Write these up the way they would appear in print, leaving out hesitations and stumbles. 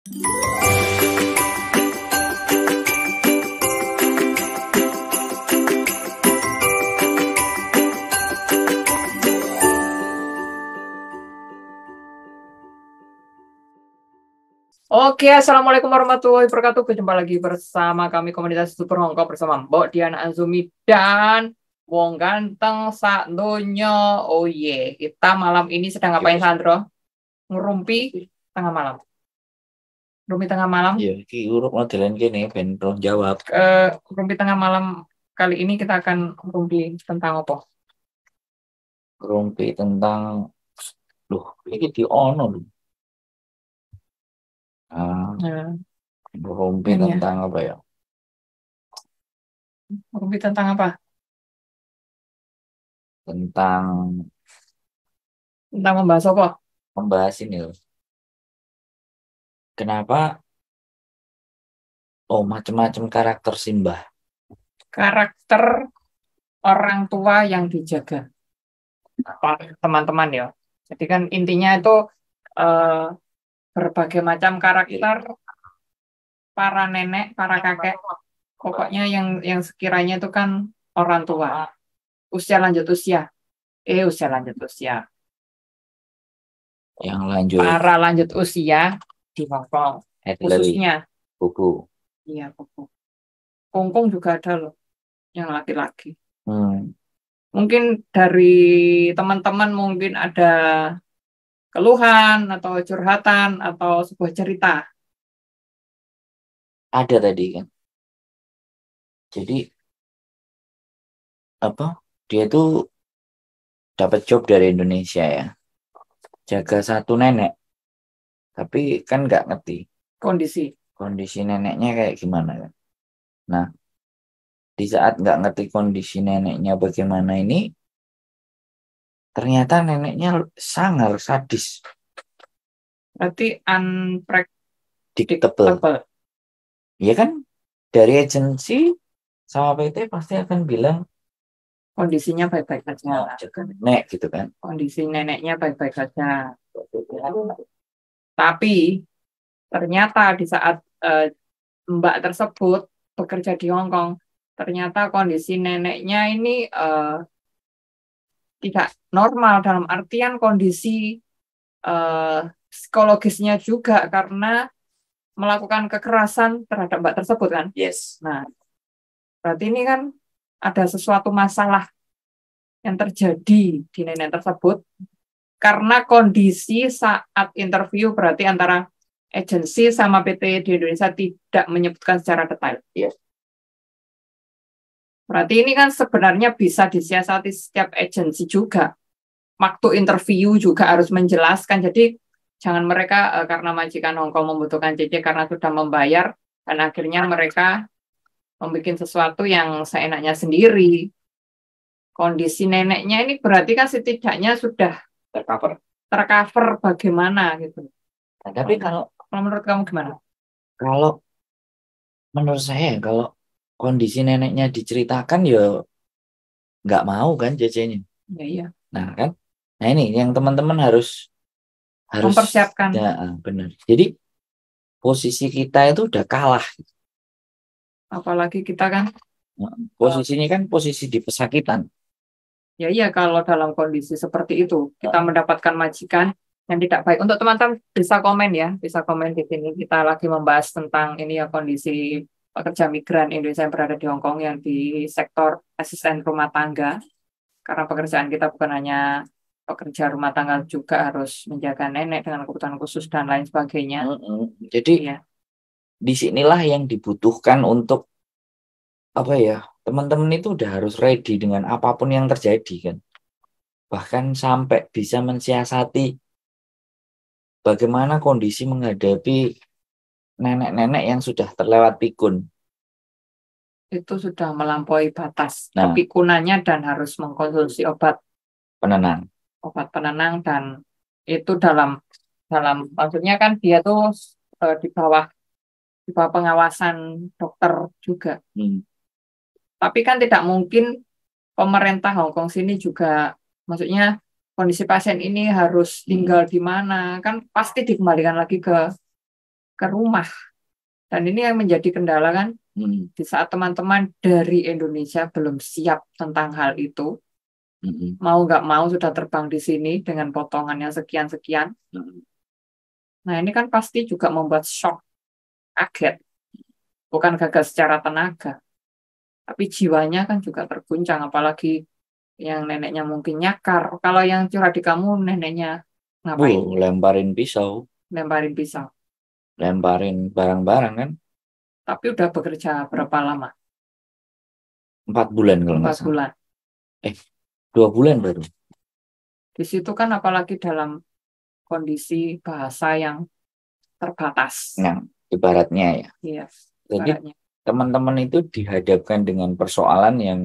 Oke, assalamualaikum warahmatullahi wabarakatuh. Berjumpa lagi bersama kami komunitas Super Hongkong bersama Mbok Diana Azumi dan Wong Ganteng sak donya. Oh yeah, kita malam ini sedang ngapain, Sandro? Ngerumpi tengah malam. Ngerumpi tengah malam. Iya, iki urip modelan kene ben roh jawab. Ngerumpi tengah malam kali ini kita akan ngerumpi tentang apa? Ngerumpi tentang iki di ono lho. Nah, Ngerumpi ini ya. tentang apa ya? Ngerumpi tentang apa? Tentang Tentang membahas apa? membahas ini loh. Kenapa macam-macam karakter Simbah? Karakter orang tua yang dijaga. Teman-teman ya. Jadi kan intinya itu eh, berbagai macam karakter para nenek, para kakek, pokoknya yang sekiranya itu kan orang tua, usia lanjut usia, usia lanjut usia, Yang lanjut para lanjut usia di Hongkong, elderly, khususnya, buku. iya, Hongkong juga ada loh, yang laki-laki. Mungkin dari teman-teman mungkin ada keluhan atau curhatan atau sebuah cerita. Ada tadi kan. Jadi apa? Dia tuh dapat job dari Indonesia ya. Jaga satu nenek. Tapi kan nggak ngerti kondisi neneknya kayak gimana kan. Nah, di saat nggak ngerti kondisi neneknya bagaimana ini, ternyata neneknya sangat sadis. Berarti Dictable. Ya kan, dari agensi sama PT pasti akan bilang kondisinya baik-baik saja. jaga nenek gitu kan. Kondisi neneknya baik-baik saja. Tapi ternyata di saat Mbak tersebut bekerja di Hong Kong, ternyata kondisi neneknya ini tidak normal dalam artian kondisi psikologisnya juga karena melakukan kekerasan terhadap Mbak tersebut kan. Yes. Nah, berarti ini kan ada sesuatu masalah yang terjadi di nenek tersebut karena kondisi saat interview berarti antara agensi sama PT di Indonesia tidak menyebutkan secara detail. Yes. Berarti ini kan sebenarnya bisa disiasati setiap agensi juga. Waktu interview juga harus menjelaskan. Jadi jangan mereka karena majikan Hongkong membutuhkan CC karena sudah membayar dan akhirnya mereka membuat sesuatu yang seenaknya sendiri. Kondisi neneknya ini berarti kan setidaknya sudah tercover bagaimana gitu. Nah, tapi kalau menurut kamu gimana? Kalau menurut saya kalau kondisi neneknya diceritakan ya nggak mau kan JJ-nya. Iya. Nah kan, nah ini yang teman-teman harus mempersiapkan. Ya, benar. Jadi posisi kita itu udah kalah. Apalagi kita kan posisinya kan posisi di pesakitan. Ya iya, kalau dalam kondisi seperti itu kita mendapatkan majikan yang tidak baik. Untuk teman-teman bisa komen ya, bisa komen di sini. Kita lagi membahas tentang ini ya kondisi pekerja migran Indonesia yang berada di Hong Kong yang di sektor asisten rumah tangga. Karena pekerjaan kita bukan hanya pekerja rumah tangga, juga harus menjaga nenek dengan kebutuhan khusus dan lain sebagainya. Jadi ya, disinilah yang dibutuhkan untuk apa ya, teman-teman itu udah harus ready dengan apapun yang terjadi kan. Bahkan sampai bisa mensiasati bagaimana kondisi menghadapi nenek-nenek yang sudah terlewat pikun. Itu sudah melampaui batas kepikunannya dan harus mengkonsumsi obat penenang. Dan itu dalam maksudnya kan dia tuh di bawah pengawasan dokter juga. Tapi kan tidak mungkin pemerintah Hong Kong sini juga, maksudnya kondisi pasien ini harus tinggal di mana, kan pasti dikembalikan lagi ke ke rumah. Dan ini yang menjadi kendala kan, di saat teman-teman dari Indonesia belum siap tentang hal itu, mau nggak mau sudah terbang di sini dengan potongannya sekian-sekian. Nah ini kan pasti juga membuat shock, kaget. Bukan gagal secara tenaga, tapi jiwanya kan juga terguncang, apalagi yang neneknya mungkin nyakar. Kalau yang curhat di kamu, neneknya ngapain? Lemparin pisau, Lemparin pisau. lemparin barang-barang kan. Tapi udah bekerja berapa lama? 4 bulan kalau nggak 4 salah. bulan. 2 bulan baru. Di situ kan apalagi dalam kondisi bahasa yang terbatas. Nah, ibaratnya ya. Iya, Jadi ibaratnya teman-teman itu dihadapkan dengan persoalan yang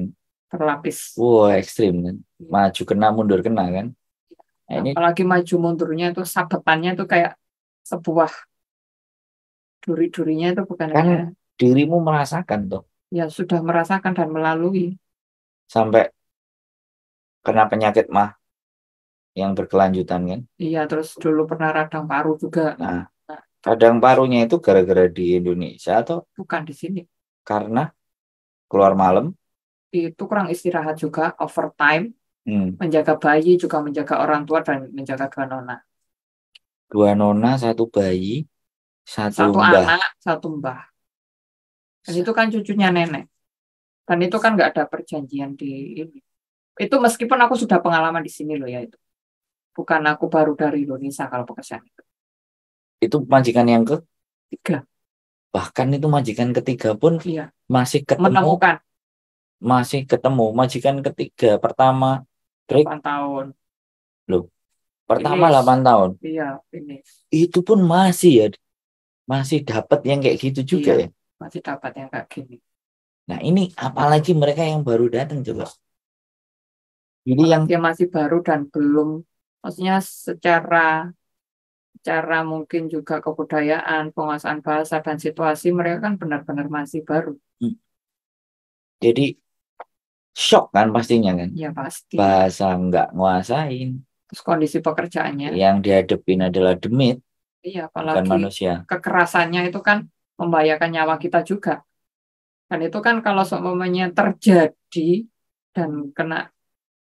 terlapis. ekstrim kan. Maju kena, mundur kena kan. Nah, ini Apalagi maju mundurnya itu sabetannya itu kayak sebuah duri-durinya itu bukan kan hanya dirimu merasakan tuh ya sudah merasakan dan melalui. sampai kena penyakit mah yang berkelanjutan kan. Iya, terus dulu pernah radang paru juga. Nah, radang parunya itu gara-gara di Indonesia atau Bukan di sini. karena keluar malam? Itu kurang istirahat juga, overtime, menjaga bayi juga menjaga orang tua dan menjaga dua nona. 2 nona, 1 bayi, 1 Satu mbah. anak, 1 mbah. Dan itu kan cucunya nenek. Dan itu kan nggak ada perjanjian di ini. Itu meskipun aku sudah pengalaman di sini loh ya itu. Bukan aku baru dari Indonesia kalau pekerjaan itu. Itu majikan yang 3. bahkan itu majikan ketiga pun Iya. masih ketemu. Menemukan. Masih ketemu. Majikan ketiga pertama 8 tahun. Loh, pertama Finish. 8 tahun. Iya, finish. Itu pun masih ya. Masih dapat yang kayak gitu juga Iya, ya. masih dapat yang kayak gini. Nah ini apalagi mereka yang baru datang coba. Jadi yang Dia masih baru dan belum, maksudnya secara mungkin juga kebudayaan, penguasaan bahasa dan situasi mereka kan benar-benar masih baru. jadi shock kan pastinya kan. Ya pasti. Bahasa nggak nguasain. Terus kondisi pekerjaannya. Yang dihadapin adalah demit. Iya, bukan apalagi manusia. kekerasannya itu kan membahayakan nyawa kita juga. Dan itu kan kalau seumpamanya terjadi dan kena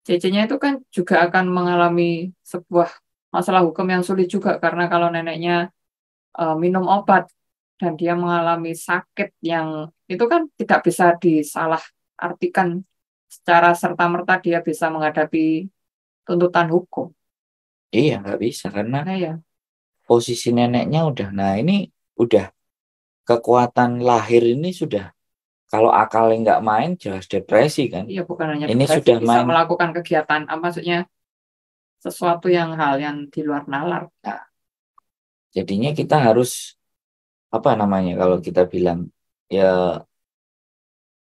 CC-nya itu kan juga akan mengalami sebuah masalah hukum yang sulit juga karena kalau neneknya minum obat dan dia mengalami sakit yang itu kan tidak bisa disalahartikan secara serta-merta dia bisa menghadapi tuntutan hukum. Iya nggak bisa karena Nah, ya. posisi neneknya udah. Nah ini udah kekuatan lahir ini sudah. Kalau akalnya nggak main jelas depresi kan. Iya, bukan hanya ini depresi, sudah bisa main melakukan kegiatan maksudnya sesuatu hal yang di luar nalar. Nah, jadinya kita harus apa namanya kalau kita bilang ya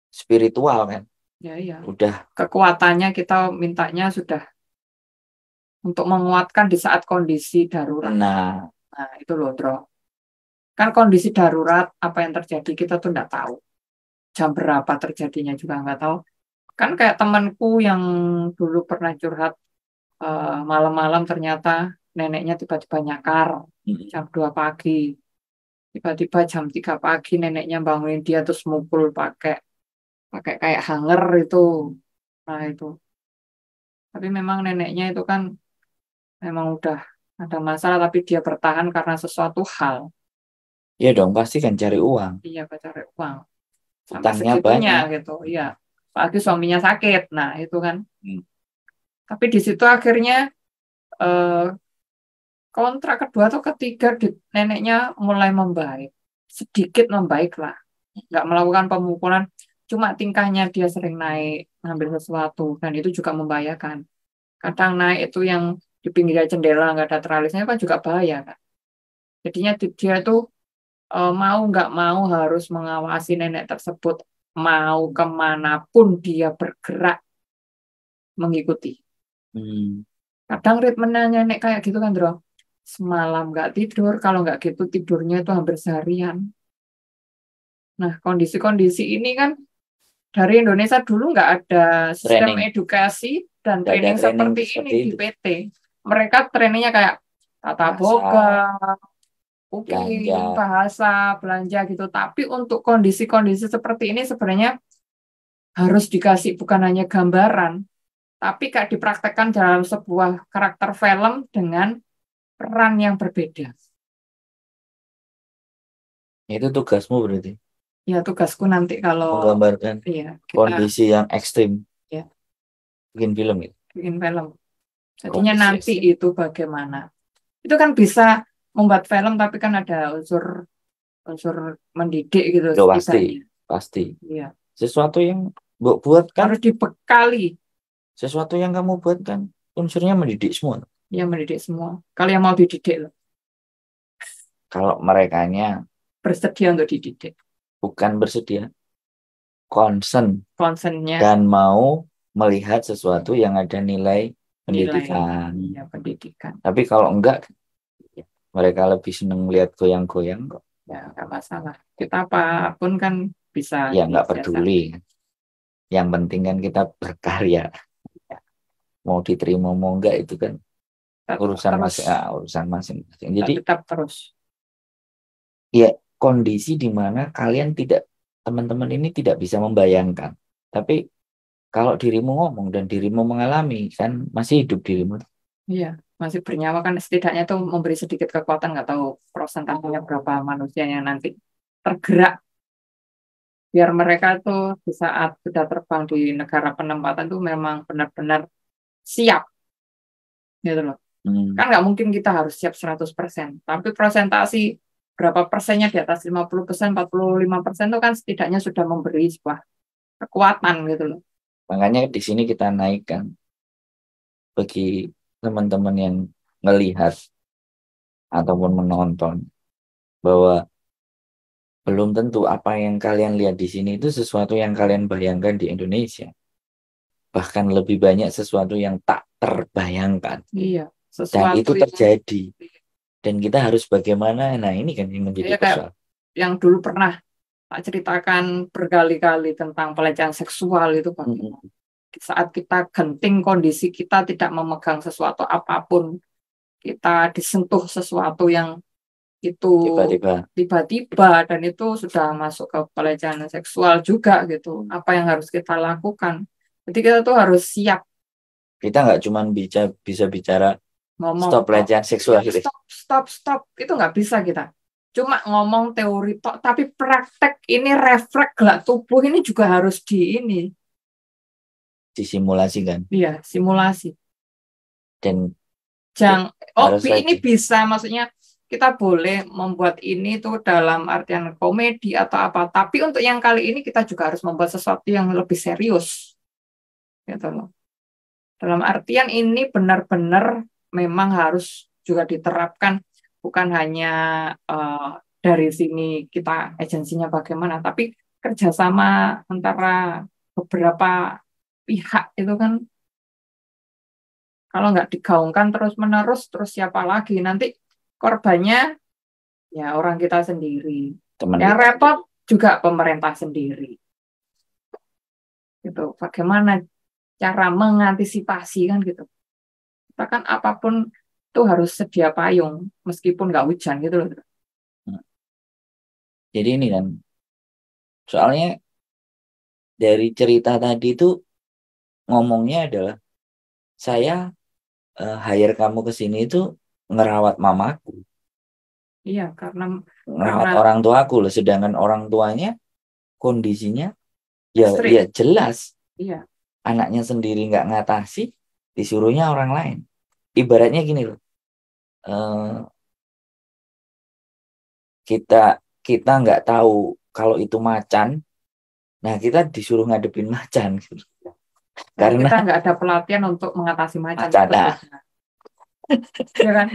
spiritual kan. Ya. Udah Kekuatannya kita mintanya sudah untuk menguatkan di saat kondisi darurat. Nah itu loh, Bro. Kan kondisi darurat apa yang terjadi kita tuh nggak tahu. Jam berapa terjadinya juga nggak tahu. Kan kayak temanku yang dulu pernah curhat malam-malam ternyata neneknya tiba-tiba nyakar jam 2 pagi. Tiba-tiba jam 3 pagi neneknya bangunin dia terus mukul pakai kayak hanger itu. Nah itu. Tapi memang neneknya itu kan memang udah ada masalah tapi dia bertahan karena sesuatu hal. ya dong pasti kan cari uang. Iya, cari uang. Sampai Utangnya segitunya banyak. gitu. Iya. Apalagi suaminya sakit. Nah, itu kan. Tapi di situ akhirnya kontrak kedua atau ketiga neneknya mulai membaik. Sedikit membaik lah. Nggak melakukan pemukulan. Cuma tingkahnya dia sering naik, ngambil sesuatu. Dan itu juga membahayakan. Kadang naik itu yang di pinggir jendela, nggak ada teralisnya kan juga bahaya kan. Jadinya dia itu mau nggak mau harus mengawasi nenek tersebut. Mau kemanapun dia bergerak, mengikuti. Kadang ritme nenek kayak gitu kan, Bro. Semalam nggak tidur, kalau nggak gitu tidurnya itu hampir seharian. Nah, kondisi-kondisi ini kan dari Indonesia dulu nggak ada sistem edukasi dan training seperti ini di PT. Mereka trainingnya kayak tata boga, Oke, belanja. bahasa, belanja gitu. Tapi untuk kondisi-kondisi seperti ini sebenarnya harus dikasih bukan hanya gambaran, tapi kayak dipraktekkan dalam sebuah karakter film dengan peran yang berbeda. Itu tugasmu berarti Ya tugasku nanti kalau menggambarkan ya kita kondisi yang ekstrim ya bikin film itu. bikin film. Jadinya Kondisi nanti ekstrim. itu bagaimana? Itu kan bisa membuat film, tapi kan ada unsur unsur mendidik gitu Ya pasti, setidaknya. pasti. Iya, Sesuatu yang buat kan, harus dibekali sesuatu yang kamu buat kan unsurnya mendidik semua. yang mendidik semua. Kalau yang mau dididik loh, Kalau merekanya bersedia untuk dididik. bukan bersedia, concern Concernnya dan mau melihat sesuatu yang ada nilai nilai pendidikan. ya, pendidikan. Tapi kalau enggak, mereka lebih seneng melihat goyang-goyang kok. Ya, nggak masalah. Kita apapun kan bisa Ya nggak disiasat. peduli. Yang penting kan kita berkarya. Ya, Mau diterima mau enggak itu kan urusan terus urusan masing-masing. Jadi tetap terus. ya kondisi di mana kalian tidak, teman-teman ini tidak bisa membayangkan. Tapi kalau dirimu ngomong dan dirimu mengalami kan masih hidup dirimu. Iya, masih bernyawa kan setidaknya tuh memberi sedikit kekuatan, nggak tahu prosentasenya berapa manusia yang nanti tergerak biar mereka tuh di saat sudah terbang di negara penempatan tuh memang benar-benar siap gitu loh. Kan nggak mungkin kita harus siap 100%, tapi presentasi berapa persennya di atas 50%, 45% itu kan setidaknya sudah memberi sebuah kekuatan gitu loh. Makanya di sini kita naikkan bagi teman-teman yang melihat ataupun menonton bahwa belum tentu apa yang kalian lihat di sini itu sesuatu yang kalian bayangkan di Indonesia. Bahkan lebih banyak sesuatu yang tak terbayangkan. Iya, Dan sesuatu itu yang terjadi. Dan kita harus bagaimana? Nah ini kan yang menjadi ya, kayak persoalan. yang dulu pernah tak ceritakan berkali-kali tentang pelecehan seksual itu bagaimana. Di saat kita genting kondisi kita tidak memegang sesuatu apapun, kita disentuh sesuatu yang itu tiba-tiba dan itu sudah masuk ke pelecehan seksual juga gitu. Apa yang harus kita lakukan? Jadi kita tuh harus siap Kita nggak cuma bisa bicara ngomong stop pelecehan seksual. ya, stop itu nggak bisa kita. Cuma ngomong teori tok, tapi praktek ini refleks gerak tubuh ini juga harus Disimulasikan. iya, simulasi. Dan Ini bisa, maksudnya kita boleh membuat ini tuh dalam artian komedi atau apa, tapi untuk yang kali ini kita juga harus membuat sesuatu yang lebih serius, gitu loh. Dalam artian ini benar-benar memang harus juga diterapkan, bukan hanya dari sini kita agensinya bagaimana, tapi kerjasama antara beberapa pihak itu kan kalau nggak digaungkan terus-menerus, terus siapa lagi? Nanti korbannya ya orang kita sendiri. Yang repot juga pemerintah sendiri. Gitu. Bagaimana cara mengantisipasi kan gitu. Kita kan apapun itu harus sedia payung, meskipun nggak hujan gitu loh. Jadi ini kan, soalnya dari cerita tadi itu ngomongnya adalah saya hire kamu ke sini itu ngerawat mamaku. Iya, karena Ngerawat orang tuaku loh, sedangkan orang tuanya kondisinya ya jelas. Iya. Anaknya sendiri nggak ngatasi, disuruhnya orang lain. Ibaratnya gini loh. Kita nggak tahu kalau itu macan, nah kita disuruh ngadepin macan gitu. Karena kita nggak ada pelatihan untuk mengatasi macan. Ya kan?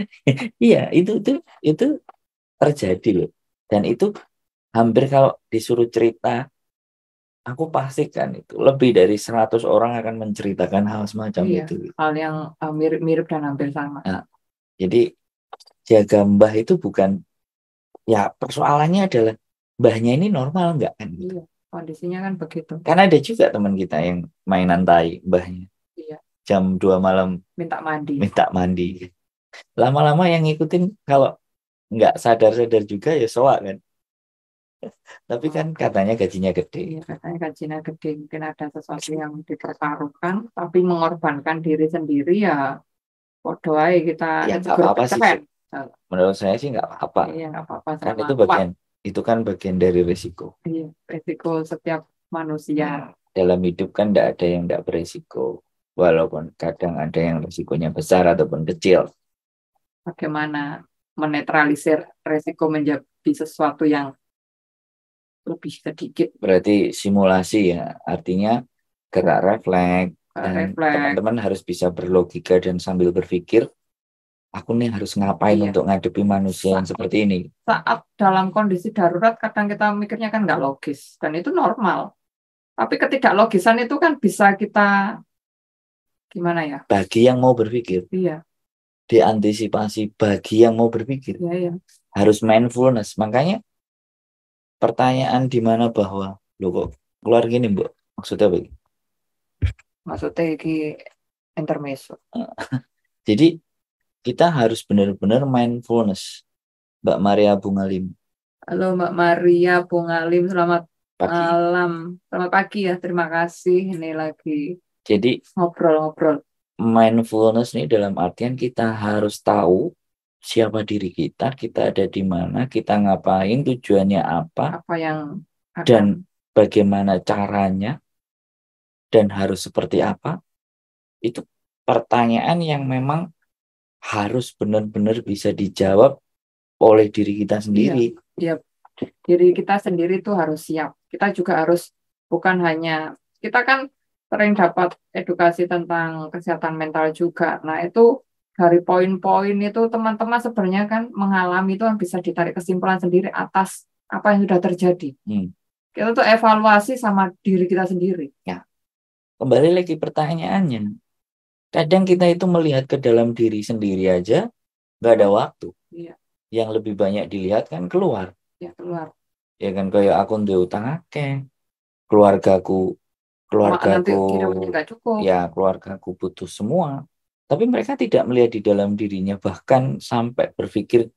Iya, itu terjadi loh. Dan itu hampir kalau disuruh cerita, aku pastikan itu lebih dari 100 orang akan menceritakan hal semacam itu. Hal yang mirip-mirip dan hampir sama. Nah, jadi jaga mbah itu bukan, ya persoalannya adalah mbahnya ini normal nggak kan? Iya, kondisinya kan begitu. Karena ada juga teman kita yang mainan tai mbahnya. Iya. Jam 2 malam minta mandi. Lama-lama yang ngikutin kalau nggak sadar-sadar juga ya soak kan. Tapi kan katanya gajinya gede. Iya, katanya gajinya gede, mungkin ada sesuatu yang dipertaruhkan, tapi mengorbankan diri sendiri ya, podo aja kita Ya nggak negur apa-apa sih. keren. Menurut saya sih nggak apa-apa. Iya, nggak apa-apa Kan sama itu kuat. kan bagian dari risiko. Iya, resiko setiap manusia. Dalam hidup kan tidak ada yang tidak berisiko. Walaupun kadang ada yang risikonya besar ataupun kecil. Bagaimana menetralisir resiko menjadi sesuatu yang lebih sedikit. Berarti simulasi ya, artinya gerak refleks dan Refleks. teman-teman harus bisa berlogika dan sambil berpikir, aku nih harus ngapain Iya. untuk ngadepi manusia yang seperti ini. Saat dalam kondisi darurat kadang kita mikirnya kan nggak logis dan itu normal. Tapi ketidaklogisan itu kan bisa kita gimana ya? Bagi yang mau berpikir, Iya, diantisipasi bagi yang mau berpikir, iya, iya. harus mindfulness. Makanya pertanyaan di mana bahwa, loh kok keluar gini Mbak, maksudnya apa? Maksudnya ki intermezzo. Jadi kita harus benar-benar mindfulness. Mbak Maria Bungalim. Halo Mbak Maria Bungalim, selamat Pagi. malam. Selamat pagi ya, terima kasih. Ini lagi Jadi ngobrol-ngobrol. mindfulness ini dalam artian kita harus tahu siapa diri kita ada di mana, kita ngapain, tujuannya apa yang akan dan bagaimana caranya, dan harus seperti apa. Itu pertanyaan yang memang harus benar-benar bisa dijawab oleh diri kita sendiri. Iya, diri kita sendiri tuh harus siap. Kita juga harus, bukan hanya, kita kan sering dapat edukasi tentang kesehatan mental juga. Nah, itu dari poin-poin itu teman-teman sebenarnya kan mengalami itu kan bisa ditarik kesimpulan sendiri atas apa yang sudah terjadi. Kita tuh evaluasi sama diri kita sendiri. Ya, kembali lagi pertanyaannya. Kadang kita itu melihat ke dalam diri sendiri aja nggak ada waktu. Iya. Yang lebih banyak dilihat kan keluar. Ya, keluar. Ya kan, kayak aku ndek utang akeh. Keluargaku nggak cukup. Ya, keluargaku butuh semua. Tapi mereka tidak melihat di dalam dirinya, bahkan sampai berpikir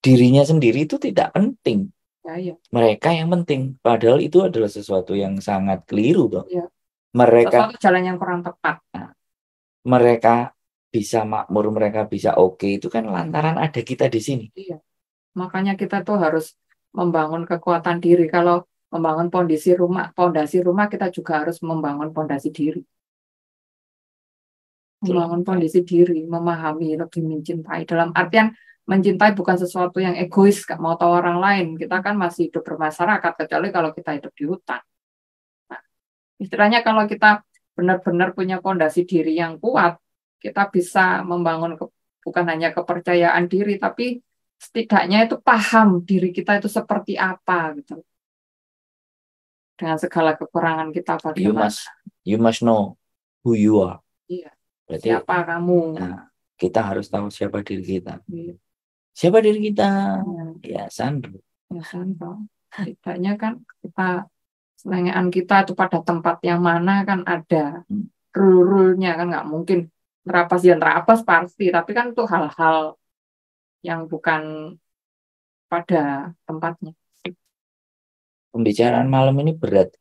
dirinya sendiri itu tidak penting. Ya. Mereka yang penting. Padahal itu adalah sesuatu yang sangat keliru, Bang. Ya. Mereka sesuatu jalan yang kurang tepat. Mereka bisa makmur, mereka bisa oke, itu kan lantaran ada kita di sini. Iya. Makanya kita tuh harus membangun kekuatan diri. Kalau membangun pondasi rumah kita juga harus membangun pondasi diri. Membangun pondasi diri, memahami, lebih mencintai. Dalam artian mencintai bukan sesuatu yang egois, gak mau tahu orang lain. Kita kan masih hidup bermasyarakat, kecuali kalau kita hidup di hutan. Nah, istilahnya kalau kita benar-benar punya pondasi diri yang kuat, kita bisa membangun bukan hanya kepercayaan diri, tapi setidaknya itu paham diri kita itu seperti apa gitu. Dengan segala kekurangan kita bagaimana. You must know who you are. Iya. Berarti, siapa kamu? Nah, kita harus tahu siapa diri kita. Iya. Siapa diri kita? Ya, Sandro. Ya, Sandro. Setidaknya kan kita selengean kita itu pada tempat yang mana kan ada rule-rule-nya, kan nggak mungkin terapas ya terapas pasti, tapi kan itu hal-hal yang bukan pada tempatnya. Pembicaraan malam ini berat.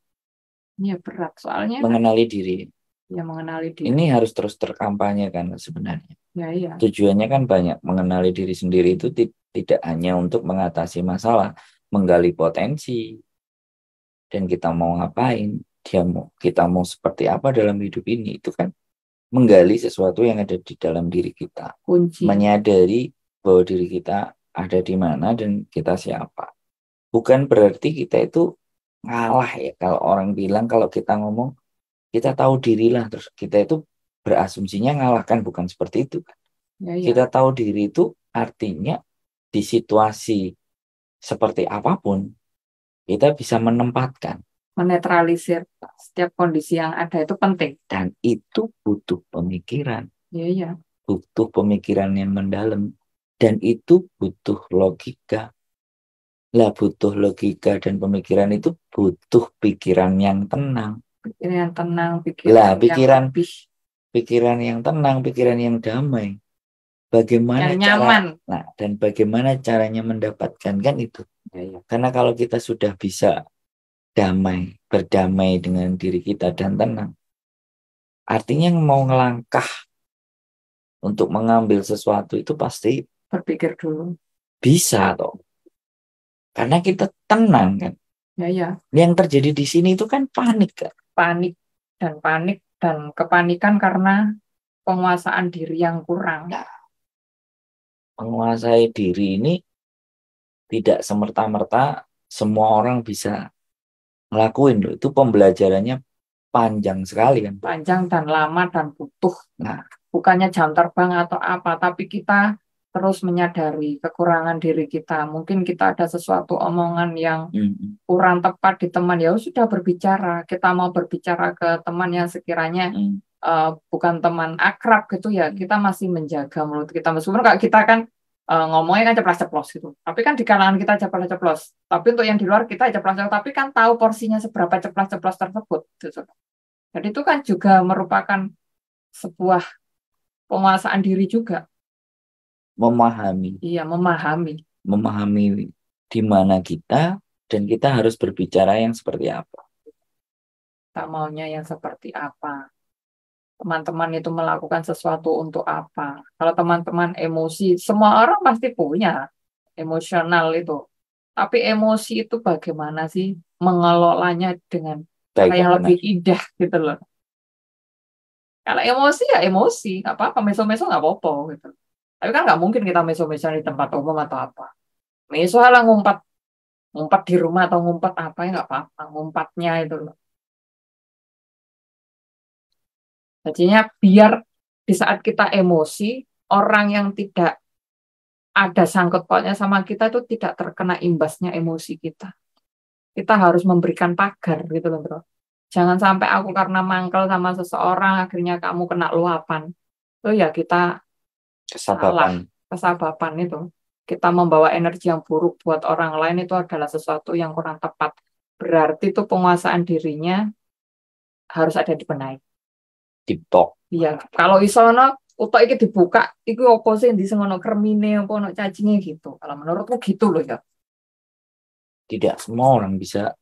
Iya, berat soalnya mengenali diri. Ya, mengenali diri. Ini harus terus terkampanyekan sebenarnya. Ya, iya. Tujuannya kan banyak. Mengenali diri sendiri itu tidak hanya untuk mengatasi masalah, menggali potensi, dan kita mau ngapain, kita mau seperti apa dalam hidup ini, itu kan menggali sesuatu yang ada di dalam diri kita. Kunci. Menyadari bahwa diri kita ada di mana dan kita siapa. Bukan berarti kita itu ngalah ya. Kalau orang bilang, kalau kita ngomong, kita tahu dirilah, terus kita itu berasumsinya ngalahkan, bukan seperti itu. Ya, iya. Kita tahu diri itu artinya di situasi seperti apapun, kita bisa menempatkan. Menetralisir setiap kondisi yang ada itu penting. Dan itu butuh pemikiran. Iya. Butuh pemikiran yang mendalam. Dan itu butuh logika. Lah, butuh logika dan pemikiran itu butuh pikiran yang tenang. Pikiran yang tenang, pikiran yang tenang, pikiran yang damai. bagaimana yang nyaman. dan bagaimana caranya mendapatkan kan itu. Ya. Karena kalau kita sudah bisa berdamai dengan diri kita dan tenang, artinya mau ngelangkah untuk mengambil sesuatu itu pasti Berpikir dulu. bisa toh. Karena kita tenang kan. Ya. Yang terjadi di sini itu kan panik kan. Panik dan kepanikan karena penguasaan diri yang kurang. Nah, menguasai diri ini tidak semerta-merta semua orang bisa ngelakuin loh. Itu pembelajarannya panjang sekali kan. Panjang dan lama dan butuh. Nah, bukannya jam terbang atau apa, tapi kita terus menyadari kekurangan diri kita. Mungkin kita ada sesuatu omongan yang kurang tepat di teman, ya sudah berbicara. Kita mau berbicara ke teman yang sekiranya bukan teman akrab gitu ya, kita masih menjaga mulut kita. Meskipun kalau kita kan ngomongnya kan ceplas-ceplos gitu. Tapi kan di kalangan kita ceplas-ceplos. Tapi untuk yang di luar kita ceplas-ceplos, tapi kan tahu porsinya seberapa ceplas-ceplos tersebut. Gitu. Jadi itu kan juga merupakan sebuah penguasaan diri juga. Memahami. Iya, memahami. Memahami di mana kita dan kita harus berbicara yang seperti apa. Kita maunya yang seperti apa. Teman-teman itu melakukan sesuatu untuk apa. Kalau teman-teman emosi, semua orang pasti punya emosional itu. Tapi emosi itu bagaimana sih mengelolanya dengan cara yang lebih indah gitu loh. Kalau emosi ya emosi, nggak apa-apa, meso-meso nggak apa-apa gitu. Tapi kan nggak mungkin kita meso-meso di tempat umum atau apa. Meso lah ngumpat di rumah atau ngumpat apa ya nggak apa-apa, ngumpatnya itu loh. Jadinya biar di saat kita emosi, orang yang tidak ada sangkut pautnya sama kita itu tidak terkena imbasnya emosi kita. Kita harus memberikan pagar gitu loh, bro. Jangan sampai aku karena mangkel sama seseorang akhirnya kamu kena luapan. Oh ya kita kesabapan itu. Kita membawa energi yang buruk buat orang lain itu adalah sesuatu yang kurang tepat. Berarti itu penguasaan dirinya harus ada di benahi. TikTok. Iya, kalau isono utak iki dibuka, iki opo sih di sengono kremine apa ono cacingnya gitu. Kalau menurutku gitu loh ya. Tidak semua orang bisa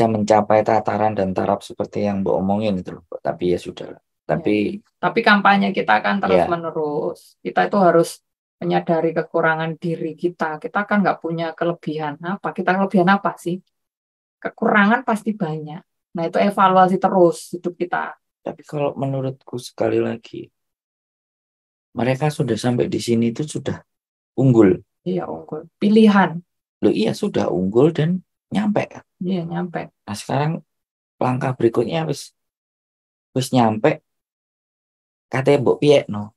mencapai tataran dan taraf seperti yang Mbak omongin itu loh. Tapi ya sudah. Tapi kampanye kita kan terus menerus. Kita itu harus menyadari kekurangan diri kita. Kita kan nggak punya kelebihan apa. Kita kelebihan apa sih? Kekurangan pasti banyak. Nah itu evaluasi terus hidup kita. Tapi kalau menurutku sekali lagi, mereka sudah sampai di sini itu sudah unggul. Iya unggul. Pilihan. Loh iya sudah unggul dan nyampe kan? Iya nyampe. Nah sekarang langkah berikutnya wis nyampe. Katanya mbok piye no.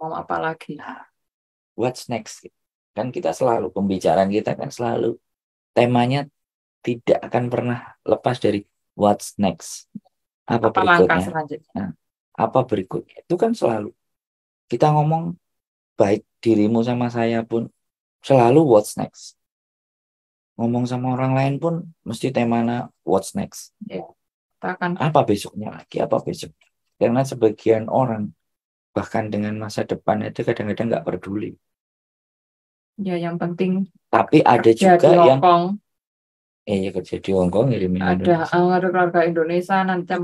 Mau apa lagi? Nah, what's next? Kan kita selalu pembicaraan kita kan selalu temanya tidak akan pernah lepas dari what's next. Apa berikutnya? Nah, apa berikutnya? Itu kan selalu kita ngomong baik dirimu sama saya pun selalu what's next. Ngomong sama orang lain pun mesti temanya what's next. Ya, akan apa besoknya lagi? Apa besoknya? Karena sebagian orang bahkan dengan masa depan itu kadang-kadang nggak peduli. Ya yang penting. Tapi ada juga yang kerja di Hong Kong ngirimin ada keluarga Indonesia nanti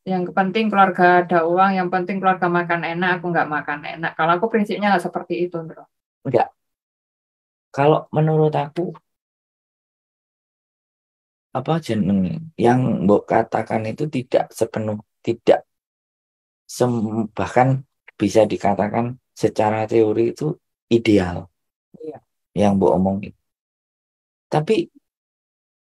yang penting keluarga ada uang, yang penting keluarga makan enak, aku nggak makan enak. Kalau aku prinsipnya nggak seperti itu, bro. Enggak. Kalau menurut aku apa jenenge yang mbok katakan itu tidak bahkan bisa dikatakan secara teori itu ideal. Iya. Yang mbok omongin. Tapi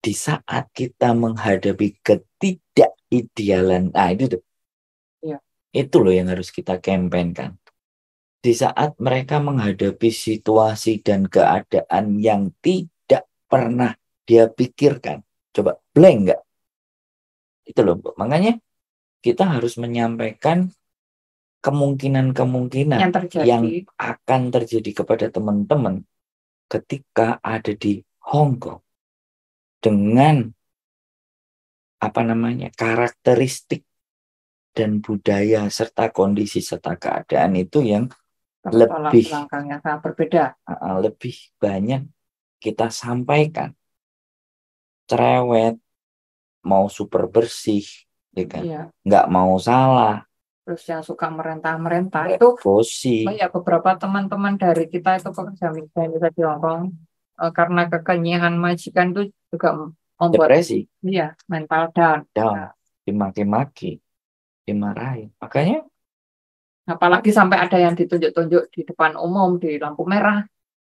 di saat kita menghadapi ketidakidealan, itu tuh. Iya. Itu loh yang harus kita kampanyekan. Di saat mereka menghadapi situasi dan keadaan yang tidak pernah dia pikirkan. Coba blank nggak? Itu loh. Makanya kita harus menyampaikan kemungkinan-kemungkinan yang akan terjadi kepada teman-teman ketika ada di Hong Kong. Dengan karakteristik dan budaya serta kondisi serta keadaan itu yang Tolak lebih belakangnya sangat berbeda. lebih banyak kita sampaikan cerewet, mau super bersih, ya kan? Iya. Nggak mau salah, Terus yang suka merentah-merentah itu, emosi, oh ya beberapa teman-teman dari kita itu pekerja migran kita di Hongkong, karena kekenyihan majikan itu juga membuat depresi, dia mental down. down, dimaki-maki, dimarahin. Makanya Apalagi sampai ada yang ditunjuk-tunjuk di depan umum di lampu merah,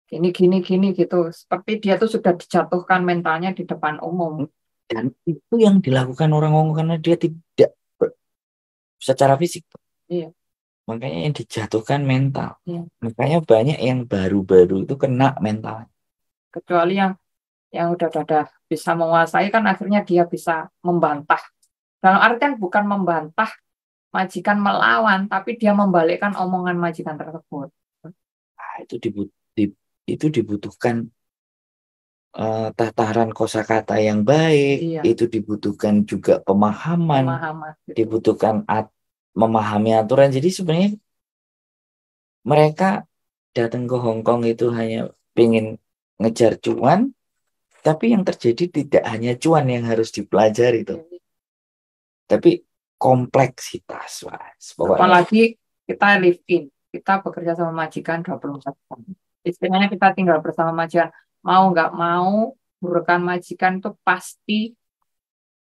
gini gini gini gitu. Seperti dia tuh sudah dijatuhkan mentalnya di depan umum. dan itu yang dilakukan orang Hongkong karena dia tidak secara fisik. Iya, Makanya yang dijatuhkan mental. iya. Makanya banyak yang baru-baru itu kena mental. Kecuali yang udah bisa menguasai kan akhirnya dia bisa membantah. Dalam artian bukan membantah majikan melawan, tapi dia membalikkan omongan majikan tersebut. Nah, itu dibutuhkan tataran kosakata yang baik, Iya, itu dibutuhkan juga pemahaman, pemahaman gitu. dibutuhkan memahami aturan. Jadi sebenarnya mereka datang ke Hong Kong itu hanya ingin ngejar cuan, tapi yang terjadi tidak hanya cuan yang harus dipelajari itu, tapi kompleksitas, pokoknya. Apalagi kita live in, kita bekerja sama majikan 24 jam. Istilahnya kita tinggal bersama majikan, mau nggak mau, burukan majikan itu pasti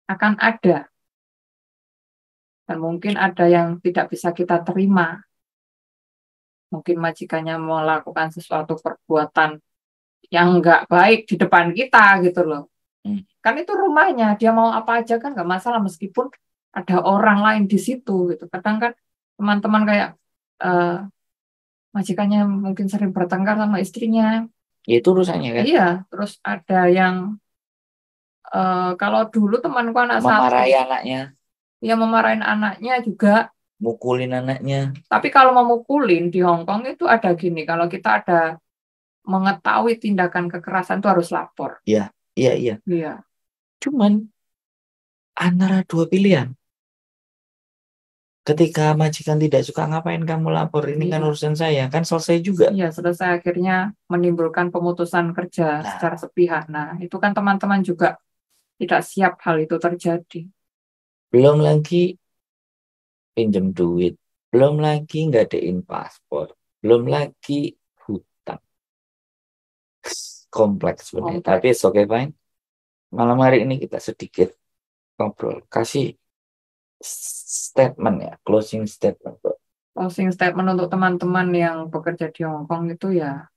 akan ada. Dan mungkin ada yang tidak bisa kita terima. Mungkin majikannya melakukan sesuatu perbuatan yang nggak baik di depan kita gitu loh. Kan itu rumahnya, dia mau apa aja kan nggak masalah meskipun ada orang lain di situ gitu. Kadang kan teman-teman kayak majikannya mungkin sering bertengkar sama istrinya. Ya itu urusannya kan. Iya, terus ada yang kalau dulu temanku anak Memarahi satu, anaknya, dia memarahin anaknya juga. mukulin anaknya. Tapi kalau memukulin di Hong Kong itu ada gini, kalau kita ada mengetahui tindakan kekerasan itu harus lapor. Iya, iya, iya. Iya. Cuman antara dua pilihan. Ketika majikan tidak suka, ngapain kamu lapor? Ini kan Iya. urusan saya, kan selesai juga. Iya, selesai akhirnya menimbulkan pemutusan kerja secara sepihak. Nah, itu kan teman-teman juga tidak siap hal itu terjadi. Belum lagi pinjam duit, belum lagi ngadain paspor, belum lagi hutang. Kompleks sebenarnya. Tapi it's okay, fine. Malam hari ini kita sedikit ngobrol. Kasih statement ya, closing statement. Closing statement untuk teman-teman yang bekerja di Hong Kong itu ya,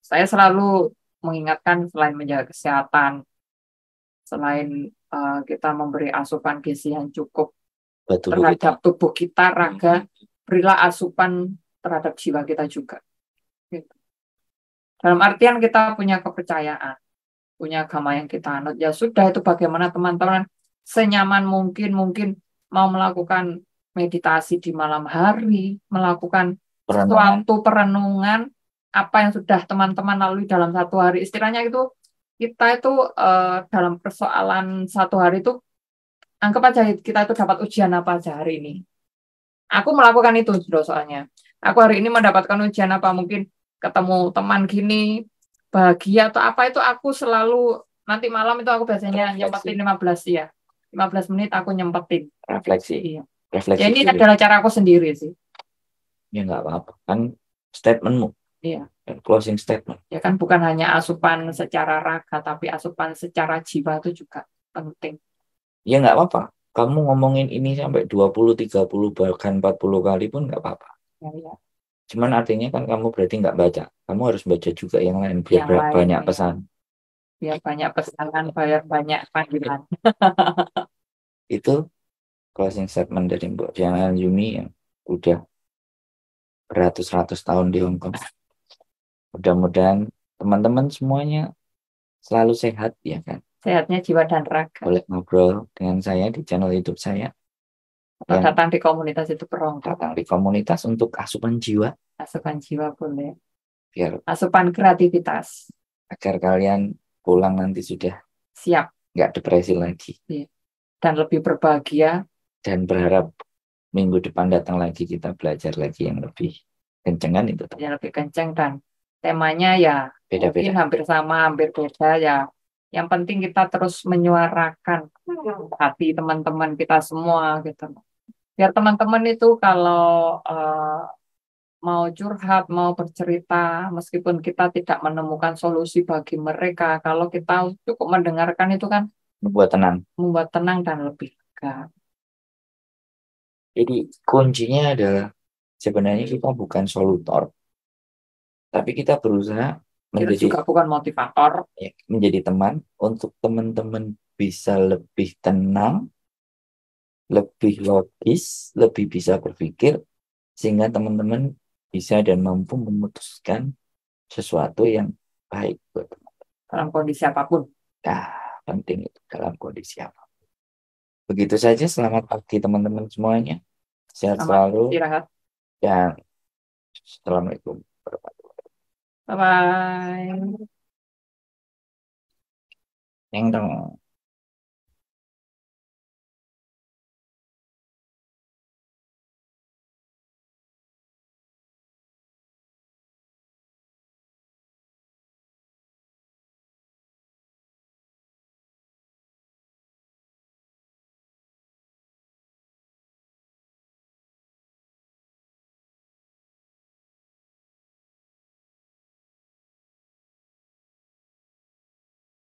saya selalu mengingatkan selain menjaga kesehatan, selain kita memberi asupan gizi yang cukup terhadap tubuh kita, raga, berilah asupan terhadap jiwa kita juga. Gitu. Dalam artian kita punya kepercayaan, punya agama yang kita anut. Ya sudah, itu bagaimana teman-teman senyaman mungkin mau melakukan meditasi di malam hari, melakukan suatu perenungan, apa yang sudah teman-teman lalui dalam satu hari. Istilahnya itu, kita itu dalam persoalan satu hari itu, anggap aja kita itu dapat ujian apa aja hari ini. Aku melakukan itu soalnya. Aku hari ini mendapatkan ujian apa, mungkin ketemu teman gini, bahagia atau apa, itu aku selalu, nanti malam itu aku biasanya nyempetin 15 ya. 15 menit aku nyempetin. Refleksi. Iya. Refleksi Ya ini adalah cara aku sendiri sih. Ya nggak apa-apa. Kan statementmu. Iya. Closing statement. Ya kan bukan hanya asupan secara raga, tapi asupan secara jiwa itu juga penting. Ya nggak apa-apa. Kamu ngomongin ini sampai 20, 30, bahkan 40 kali pun nggak apa-apa. Ya. Cuman artinya kan kamu berarti nggak baca. Kamu harus baca juga yang lain biar banyak pesan. Biar banyak pesanan, biar banyak panggilan. Itu closing statement dari Mbak Diana Yumi yang udah beratus-ratus tahun di Hong Kong. Mudah-mudahan teman-teman semuanya selalu sehat ya kan. Sehatnya jiwa dan raga. Boleh ngobrol dengan saya di channel YouTube saya. Atau datang di komunitas itu perong. Datang di komunitas untuk asupan jiwa. Asupan jiwa boleh. Biar asupan kreativitas. Agar kalian pulang nanti sudah siap. Nggak depresi lagi. Dan lebih berbahagia. Dan berharap minggu depan datang lagi kita belajar lagi yang lebih kencengan itu ya lebih kenceng, dan temanya ya mungkin beda-beda. hampir sama, hampir beda ya. Yang penting kita terus menyuarakan hati teman-teman kita semua gitu. Biar teman-teman itu kalau mau curhat, mau bercerita, meskipun kita tidak menemukan solusi bagi mereka, kalau kita cukup mendengarkan itu kan Membuat tenang. membuat tenang dan lebih lega. Jadi kuncinya adalah sebenarnya kita bukan solutor, tapi kita berusaha Kita menjadi juga bukan motivator, menjadi teman untuk teman-teman bisa lebih tenang, lebih logis, lebih bisa berpikir, sehingga teman-teman bisa dan mampu memutuskan sesuatu yang baik buat teman. dalam kondisi apapun. Nah, penting itu dalam kondisi apa. Begitu saja, selamat pagi teman-teman semuanya. Sehat Selamat selalu istirahat. dan assalamualaikum warahmatullahi Bye-bye. wabarakatuh.